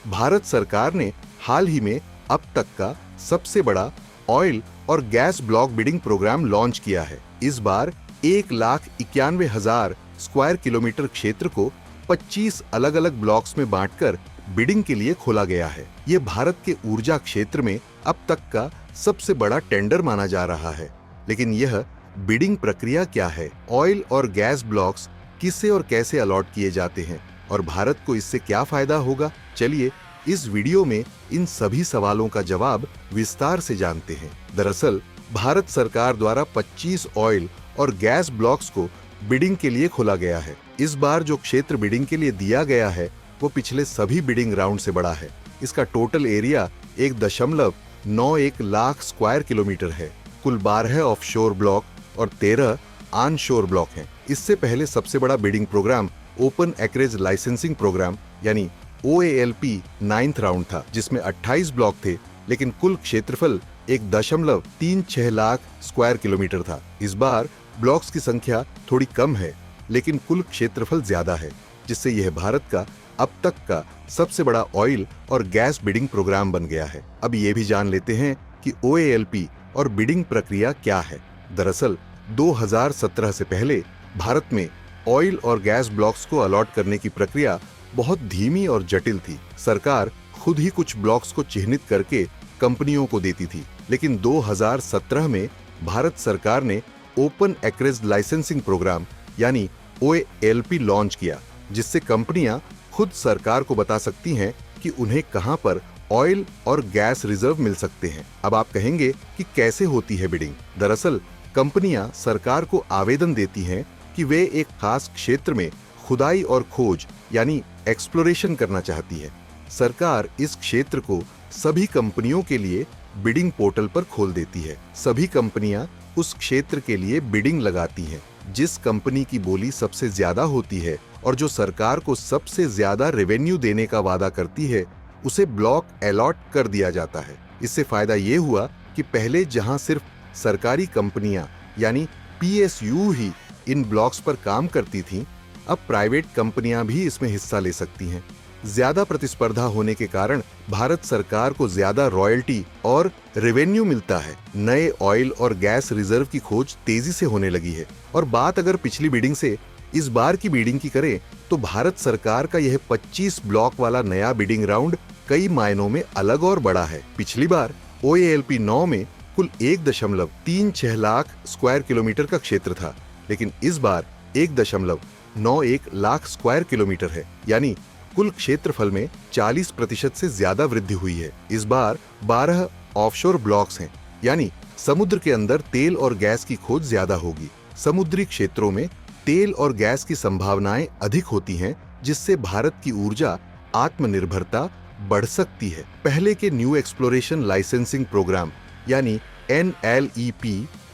भारत सरकार ने हाल ही में अब तक का सबसे बड़ा ऑयल और gas block bidding programme launch किया है। इस बार 1,91,000 स्क्वायर किलोमीटर क्षेत्र को 25 अलग अलग ब्लॉक्स में बांटकर बिडिंग के लिए खोला गया है। ये भारत के ऊर्जा क्षेत्र में अब तक का सबसे बड़ा टेंडर माना जा रहा है। लेकिन यह बिडिंग प्रक्रिया क्या है? ऑयल और गैस ब्लॉक्स किसे और कैसे अलॉट किए जाते हैं और भारत को इससे क्या फायदा होगा? चलिए इस वीडियो में इन सभी सवालों का जवाब विस्तार से जानते हैं। दरअसल भारत सरकार द्वारा 25 ऑयल और गैस ब्लॉक्स को बिडिंग के लिए खोला गया है। इस बार जो क्षेत्र बिडिंग के लिए दिया गया है वो पिछले सभी बिडिंग राउंड से बड़ा है। इसका total area 1.91 lakh square kilometre है। कुल 12 ऑफशोर ब्लॉक और 13 ऑन शोर ब्लॉक हैं। इससे पहले सबसे बड़ा bidding programme open acreage licensing programme यानी OALP 9th राउंड था, जिसमें 28 ब्लॉक थे, लेकिन कुल क्षेत्रफल 1.36 लाख स्क्वायर किलोमीटर था। इस बार ब्लॉक्स की संख्या थोड़ी कम है, लेकिन कुल क्षेत्रफल ज्यादा है, जिससे यह भारत का अब तक का सबसे बड़ा ऑयल और गैस बिडिंग प्रोग्राम बन गया है। अब ये भी जान लेते हैं कि OALP और बिडिंग प्रक्रिया क्या है। दरअसल 2017 से पहले भारत में ऑयल और गैस ब्लॉक्स को अलॉट करने की प्रक्रिया बहुत धीमी और जटिल थी। सरकार खुद ही कुछ ब्लॉक्स को चिन्हित करके कंपनियों को देती थी, लेकिन 2017 में भारत सरकार ने ओपन एक्रेज लाइसेंसिंग प्रोग्राम यानी OALP लॉन्च किया, जिससे कंपनियां खुद सरकार को बता सकती हैं कि उन्हें कहां पर ऑयल और गैस रिजर्व मिल सकते हैं। अब आप कहेंगे कि कैसे होती है बिडिंग? दरअसल कंपनियां सरकार को आवेदन देती हैं कि वे एक खास क्षेत्र में खुदाई और खोज यानी एक्सप्लोरेशन करना चाहती है। सरकार इस क्षेत्र को सभी कंपनियों के लिए बिडिंग पोर्टल पर खोल देती है। सभी कंपनियां उस क्षेत्र के लिए बिडिंग लगाती हैं। जिस कंपनी की बोली सबसे ज्यादा होती है और जो सरकार को सबसे ज्यादा रेवेन्यू देने का वादा करती है, उसे ब्लॉक अलॉट कर दिया जाता है। इससे फायदा ये हुआ कि पहले जहां सिर्फ सरकारी कंपनियां यानी PSU ही इन ब्लॉक्स पर काम करती थीं, अब प्राइवेट कंपनियां भी इसमें हिस्सा ले सकती हैं। ज्यादा प्रतिस्पर्धा होने के कारण भारत सरकार को ज्यादा रॉयल्टी और रेवेन्यू मिलता है। नए ऑयल और गैस रिजर्व की खोज तेजी से होने लगी है। और बात अगर पिछली बिडिंग से इस बार की बिडिंग की करें तो भारत सरकार का यह 25 ब्लॉक वाला नया बिडिंग राउंड कई मायनों में अलग और बड़ा है। पिछली बार OALP 9 में कुल 1.36 लाख स्क्वायर किलोमीटर का क्षेत्र था, लेकिन इस बार 1.91 लाख स्क्वायर किलोमीटर है, यानी कुल क्षेत्रफल में 40% से ज्यादा वृद्धि हुई है। इस बार 12 ऑफशोर ब्लॉक्स हैं, यानी समुद्र के अंदर तेल और गैस की खोज ज्यादा होगी। समुद्री क्षेत्रों में तेल और गैस की संभावनाएं अधिक होती हैं, जिससे भारत की ऊर्जा आत्मनिर्भरता बढ़ सकती है। पहले के न्यू एक्सप्लोरेशन लाइसेंसिंग प्रोग्राम यानी NLEP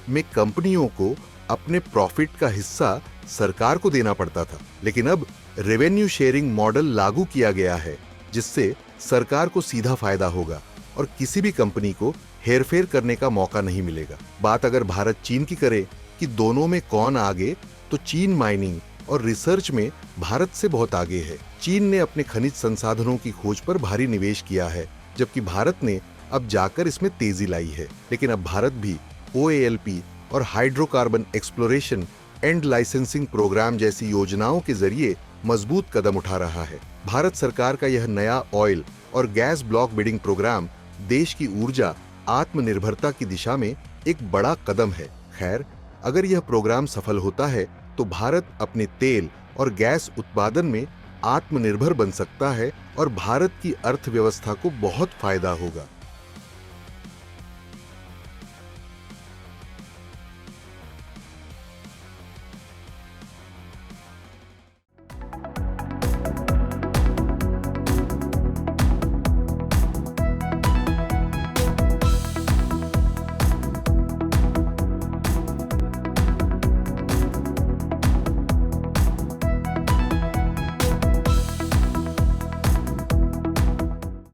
में कंपनियों को अपने प्रॉफिट का हिस्सा सरकार को देना पड़ता था, लेकिन अब रेवेन्यू शेयरिंग मॉडल लागू किया गया है, जिससे सरकार को सीधा फायदा होगा और किसी भी कंपनी को हेरफेर करने का मौका नहीं मिलेगा। बात अगर भारत चीन की करे कि दोनों में कौन आगे, तो चीन माइनिंग और रिसर्च में भारत से बहुत आगे है। चीन ने अपने खनिज संसाधनों की खोज पर भारी निवेश किया है, जबकि भारत ने अब जाकर इसमें तेजी लाई है। लेकिन अब भारत भी OALP और hydrocarbon exploration and licensing programme जैसी योजनाओं के जरिए मजबूत कदम उठा रहा है। भारत सरकार का यह नया ऑयल और गैस ब्लॉक बिडिंग प्रोग्राम देश की ऊर्जा आत्मनिर्भरता की दिशा में एक बड़ा कदम है। खैर, अगर यह प्रोग्राम सफल होता है तो भारत अपने तेल और गैस उत्पादन में आत्मनिर्भर बन सकता है और भारत की अर्थव्यवस्था को बहुत फायदा होगा।